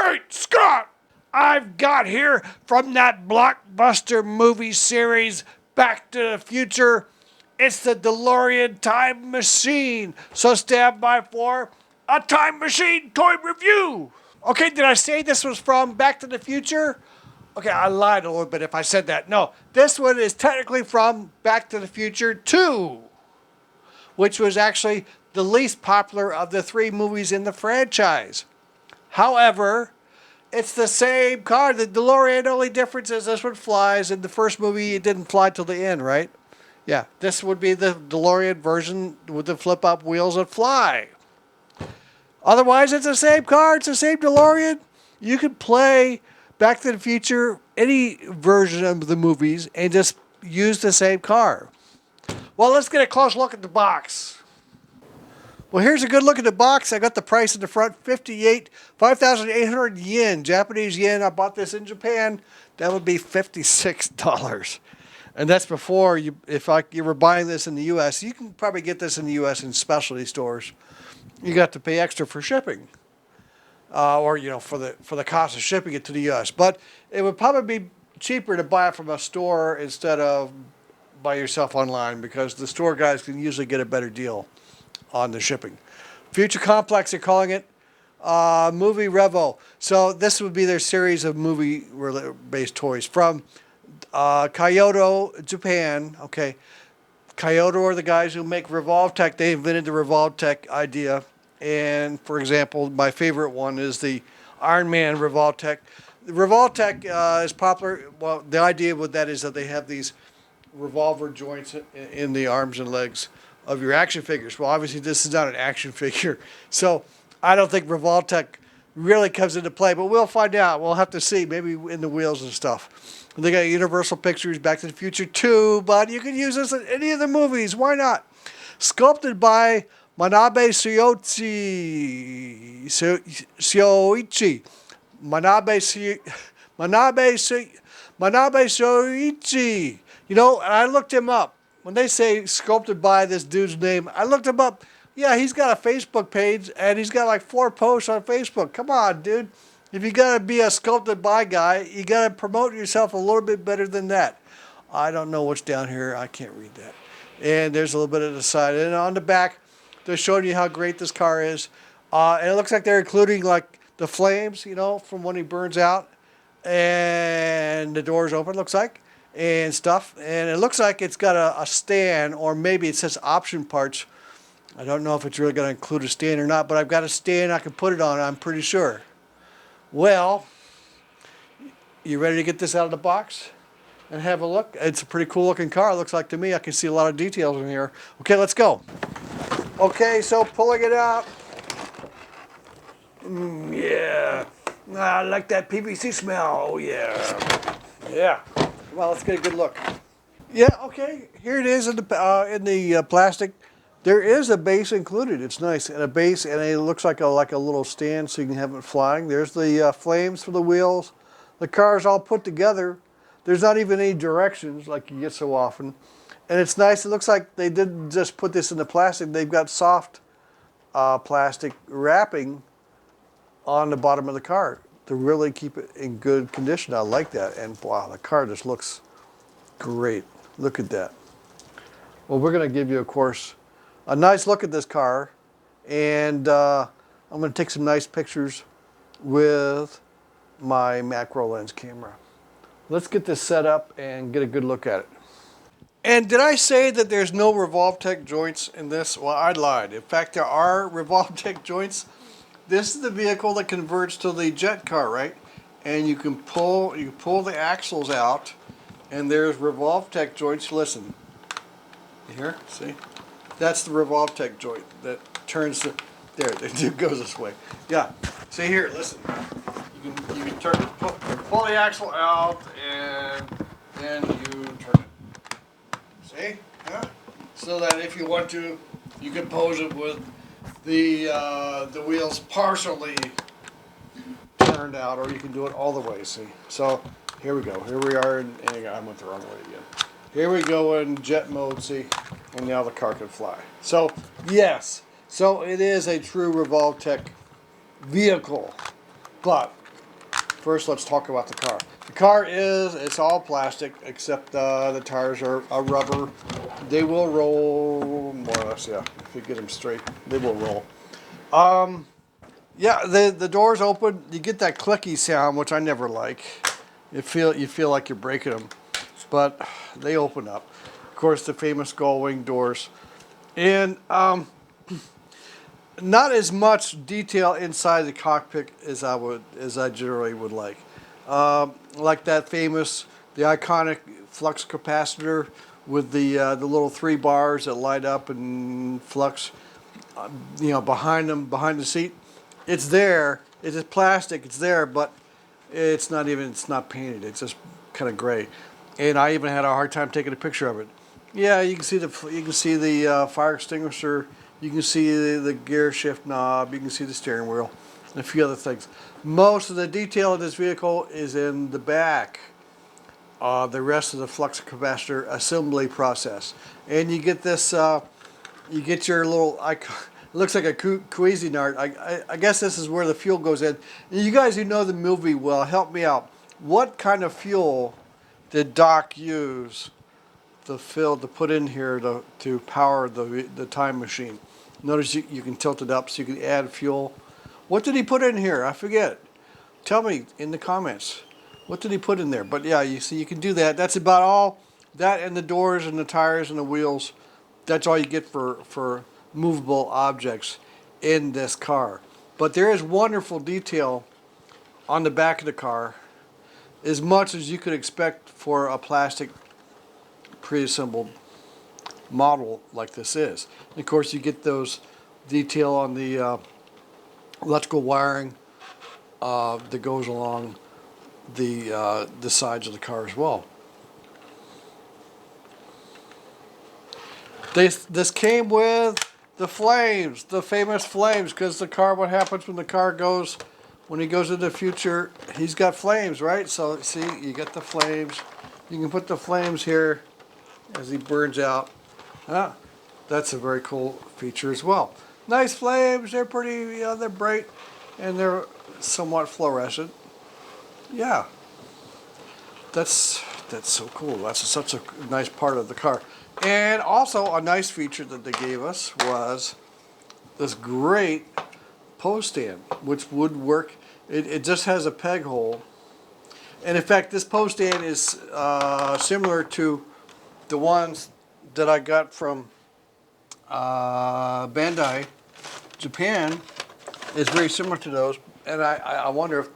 Great Scott! I've got here from that blockbuster movie series Back to the Future. It's the DeLorean time machine. So stand by for a time machine toy review. Okay, did I say this was from Back to the Future? Okay, I lied a little bit if I said that. No, this one is technically from Back to the Future 2, which was actually the least popular of the 3 movies in the franchise. However, it's the same car. The DeLorean, only difference is this one flies. In the first movie, it didn't fly till the end, right? Yeah, this would be the DeLorean version with the flip-up wheels that fly. Otherwise, it's the same car. It's the same DeLorean. You can play Back to the Future, any version of the movies, and just use the same car. Well, let's get a close look at the box. Well, here's a good look at the box. I got the price in the front, 5,800 yen, Japanese yen. I bought this in Japan. That would be $56. And that's before you were buying this in the U.S. You can probably get this in the U.S. in specialty stores. You got to pay extra for shipping, or for the cost of shipping it to the U.S. But it would probably be cheaper to buy it from a store instead of by yourself online, because the store guys can usually get a better deal on the shipping. Future Complex, they're calling it. Movie Revo. So this would be their series of movie-based toys from Kaiyodo, Japan. Okay, Kaiyodo are the guys who make Revoltech. They invented the Revoltech idea. And for example, my favorite one is the Iron Man Revoltech. The Revoltech is popular. Well, the idea with that is that they have these revolver joints in the arms and legs of your action figures. Well, obviously this is not an action figure, so I don't think Revoltech really comes into play, but we'll find out. We'll have to see, maybe in the wheels and stuff. And they got Universal Pictures, Back to the Future 2, but you can use this in any of the movies. Why not? Sculpted by Manabe Shoichi. Manabe Shoichi. I looked him up. When they say sculpted by this dude's name, I looked him up. Yeah, he's got a Facebook page, and he's got like 4 posts on Facebook. Come on, dude. If you got to be a sculpted by guy, you got to promote yourself a little bit better than that. I don't know what's down here. I can't read that. And there's a little bit of the side. And on the back, they're showing you how great this car is. And it looks like they're including like the flames, from when he burns out. And the doors open, looks like. And stuff, and it looks like it's got a stand, or maybe it says option parts. I don't know if it's really going to include a stand or not, but I've got a stand I can put it on, I'm pretty sure. Well, you ready to get this out of the box and have a look? It's a pretty cool looking car, it looks like to me. I can see a lot of details in here. Okay, let's go. Okay, so pulling it out. Yeah, I like that PVC smell. Oh yeah. Yeah. Well, let's get a good look. Yeah, okay. Here it is in the plastic. There is a base included. It's nice, and a base, and it looks like a little stand so you can have it flying. There's the flames for the wheels. The car's all put together. There's not even any directions like you get so often, and it's nice. It looks like they didn't just put this in the plastic. They've got soft plastic wrapping on the bottom of the car to really keep it in good condition. I like that. And wow, the car just looks great. Look at that. Well, we're going to give you, of course, a nice look at this car. And I'm going to take some nice pictures with my macro lens camera. Let's get this set up and get a good look at it. And did I say that there's no Revoltech joints in this? Well, I lied. In fact, there are Revoltech joints. This is the vehicle that converts to the jet car, right? And you can pull the axles out, and there's Revoltech joints. Listen, you hear? See? That's the Revoltech joint that turns the. There, it goes this way. Yeah. See here, listen. You can pull the axle out, and then you turn it. See? Yeah. So that if you want to, you can pose it with the wheels partially turned out, or you can do it all the way. See? So here we go. Here we are, and I went the wrong way again. Here we go in jet mode. See, and now the car can fly. So yes, so it is a true Revoltech vehicle, but First, let's talk about the car. The car it's all plastic, except the tires are rubber. They will roll, more or less, yeah. If you get them straight, they will roll. Yeah, the doors open. You get that clicky sound, which I never like. You feel like you're breaking them, but they open up. Of course, the famous gull wing doors, and not as much detail inside the cockpit as I generally would like. Like that famous, the iconic flux capacitor with the little 3 bars that light up and flux, behind the seat. It's there. It's just plastic. It's there, but it's not painted. It's just kind of gray. And I even had a hard time taking a picture of it. Yeah, you can see the fire extinguisher. You can see the gear shift knob. You can see the steering wheel, and a few other things. Most of the detail of this vehicle is in the back. The rest of the flux capacitor assembly process, and you get this. You get your little. It looks like a Cuisinart. I guess this is where the fuel goes in. And you guys who know the movie well, help me out. What kind of fuel did Doc use to put in here to power the time machine? Notice you can tilt it up so you can add fuel. What did he put in here? I forget. Tell me in the comments. What did he put in there? But yeah, you see you can do that. That's about all. That and the doors and the tires and the wheels. That's all you get for movable objects in this car. But there is wonderful detail on the back of the car, as much as you could expect for a plastic pre-assembled model like this is. And of course, you get those detail on the electrical wiring that goes along the sides of the car as well. This came with the flames, the famous flames, because the car, what happens when he goes into the future, he's got flames, right? So see, you get the flames. You can put the flames here as he burns out. That's a very cool feature as well. Nice flames, they're pretty, they're bright, and they're somewhat fluorescent. Yeah, that's so cool. That's such a nice part of the car. And also a nice feature that they gave us was this great post stand, which would work. It just has a peg hole. And in fact, this post stand is similar to the ones that I got from Bandai, Japan. It's very similar to those. And I wonder if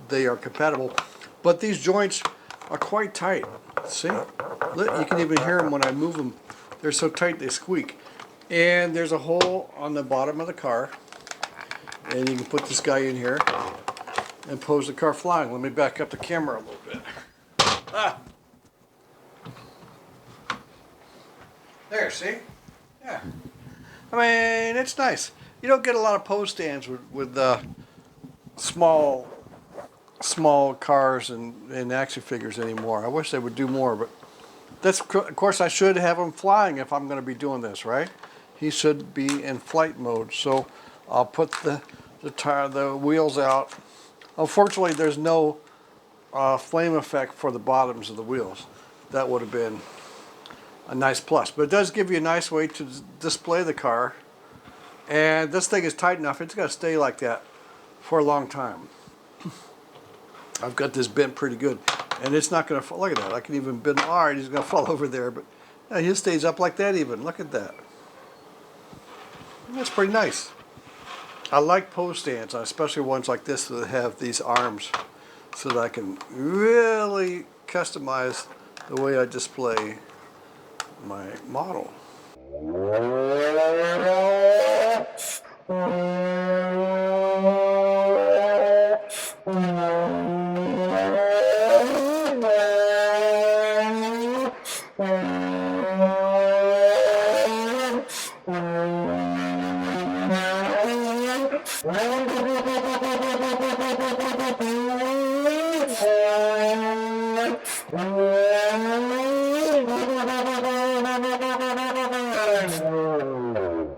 they are compatible. But these joints are quite tight. See? You can even hear them when I move them. They're so tight they squeak. And there's a hole on the bottom of the car. And you can put this guy in here and pose the car flying. Let me back up the camera a little bit. There, see? Yeah. I mean, it's nice. You don't get a lot of pose stands with small cars and action figures anymore. I wish they would do more, but of course I should have him flying if I'm going to be doing this, right? He should be in flight mode. So I'll put the wheels out. Unfortunately, there's no flame effect for the bottoms of the wheels. That would have been a nice plus, but it does give you a nice way to display the car. And this thing is tight enough; it's going to stay like that for a long time. I've got this bent pretty good, and it's not going to fall. Look at that. I can even bend. All right, he's going to fall over there, but yeah, he stays up like that even. Look at that. That's pretty nice. I like pose stands, especially ones like this that have these arms, so that I can really customize the way I display my model.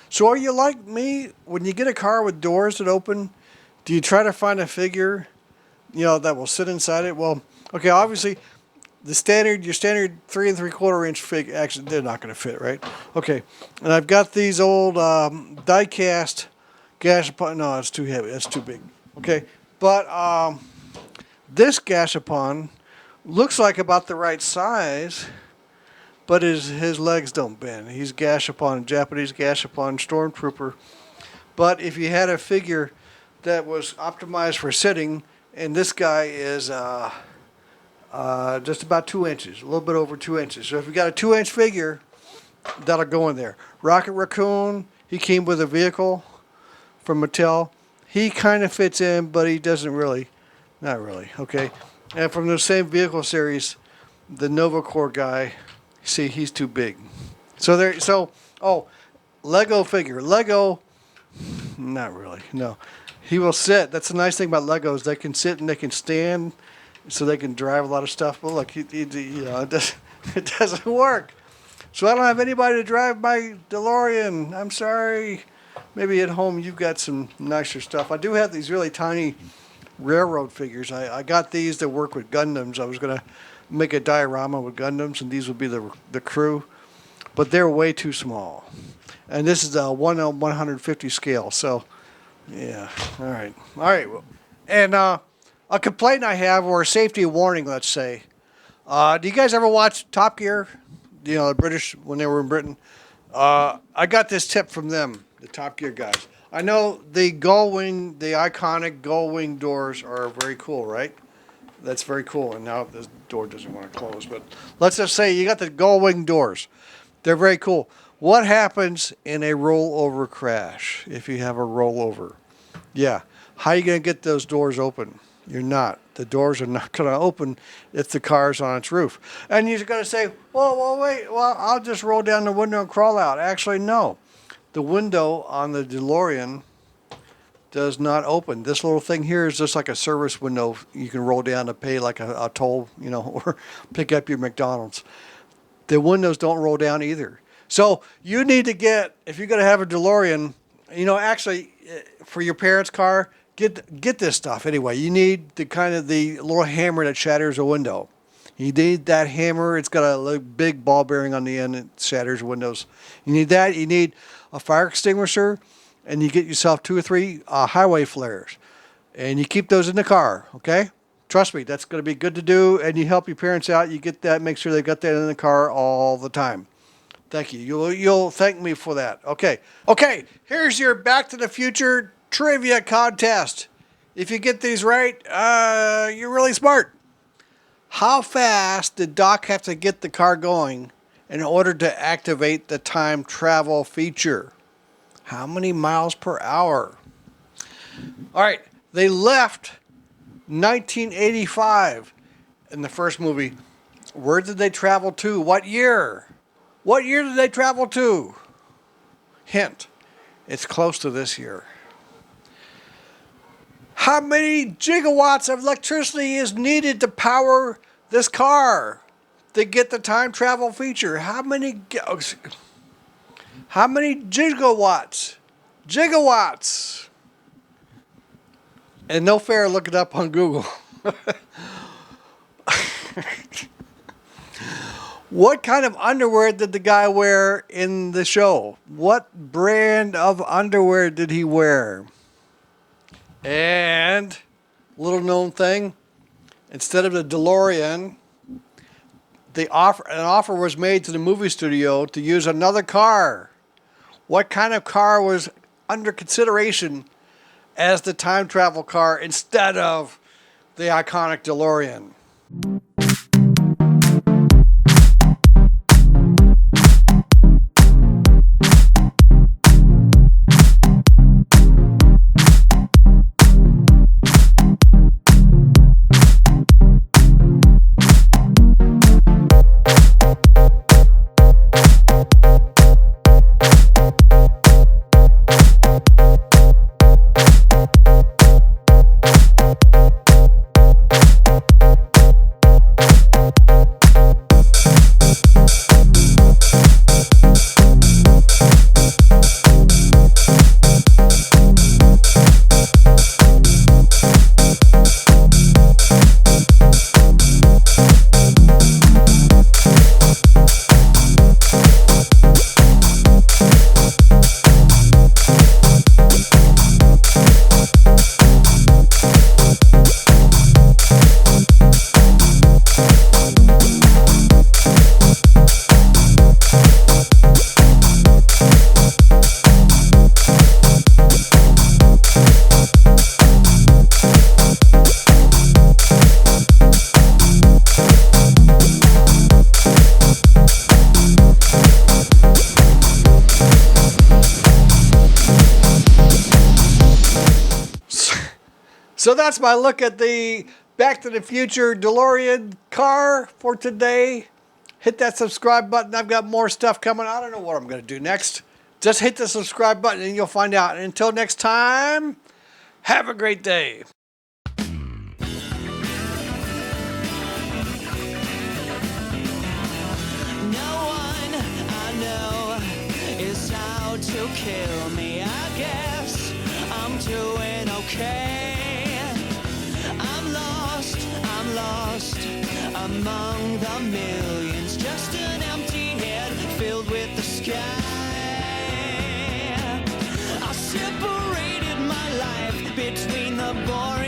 So are you like me? When you get a car with doors that open, do you try to find a figure that will sit inside it. Well, okay, obviously your standard 3 3/4 inch figure, actually they're not going to fit, right? Okay, and I've got these old die cast gashapon. No, it's too heavy. That's too big. Okay, but this gashapon looks like about the right size, but his legs don't bend. He's gashapon, Japanese gashapon stormtrooper. But if you had a figure that was optimized for sitting, and this guy is just about 2 inches, a little bit over 2 inches. So if you got a 2-inch figure, that'll go in there. Rocket Raccoon, he came with a vehicle from Mattel. He kind of fits in, but he doesn't really, not really, okay? And from the same vehicle series, the Nova Corps guy, see, he's too big. Lego figure. Lego, not really, no. He will sit. That's the nice thing about Legos. They can sit and they can stand, so they can drive a lot of stuff. Well, look, it doesn't work. So I don't have anybody to drive my DeLorean. I'm sorry. Maybe at home you've got some nicer stuff. I do have these really tiny railroad figures. I got these that work with Gundams. I was going to make a diorama with Gundams, and these would be the crew. But they're way too small. And this is a 1/150 scale. So, yeah. All right. And a complaint I have, or a safety warning, let's say. Do you guys ever watch Top Gear? The British, when they were in Britain? I got this tip from them, the Top Gear guys. I know the iconic gull-wing doors are very cool, right? That's very cool. And now this door doesn't want to close. But let's just say you got the gull-wing doors. They're very cool. What happens in a rollover crash if you have a rollover? Yeah. How are you going to get those doors open? You're not. The doors are not going to open if the car's on its roof. And you're going to say, wait, I'll just roll down the window and crawl out. Actually, no. The window on the DeLorean does not open. This little thing here is just like a service window. You can roll down to pay like a toll, or pick up your McDonald's. The windows don't roll down either. So you need to get, if you're going to have a DeLorean, actually for your parents' car, get this stuff anyway. You need the little hammer that shatters a window. You need that hammer. It's got a big ball bearing on the end that shatters windows. You need that. You need a fire extinguisher, and you get yourself 2 or 3 highway flares, and you keep those in the car. Okay, trust me, that's going to be good to do, and you help your parents out. You get that. Make sure they got that in the car all the time. Thank you. You'll thank me for that. Okay. Here's your Back to the Future trivia contest. If you get these right, you're really smart. How fast did Doc have to get the car going in order to activate the time travel feature? How many miles per hour? All right. They left 1985 in the first movie. Where did they travel to? What year? What year did they travel to? Hint. It's close to this year. How many gigawatts of electricity is needed to power this car to get the time travel feature? How many gigawatts? Gigawatts. And no fair, look it up on Google. What kind of underwear did the guy wear in the show? What brand of underwear did he wear? And, little known thing, instead of the DeLorean, an offer was made to the movie studio to use another car. What kind of car was under consideration as the time travel car instead of the iconic DeLorean? So that's my look at the Back to the Future DeLorean car for today. Hit that subscribe button. I've got more stuff coming. I don't know what I'm going to do next. Just hit the subscribe button and you'll find out. And until next time, have a great day. To kill me, I guess I'm doing okay. I'm lost among the millions, just an empty head filled with the sky. I separated my life between the boring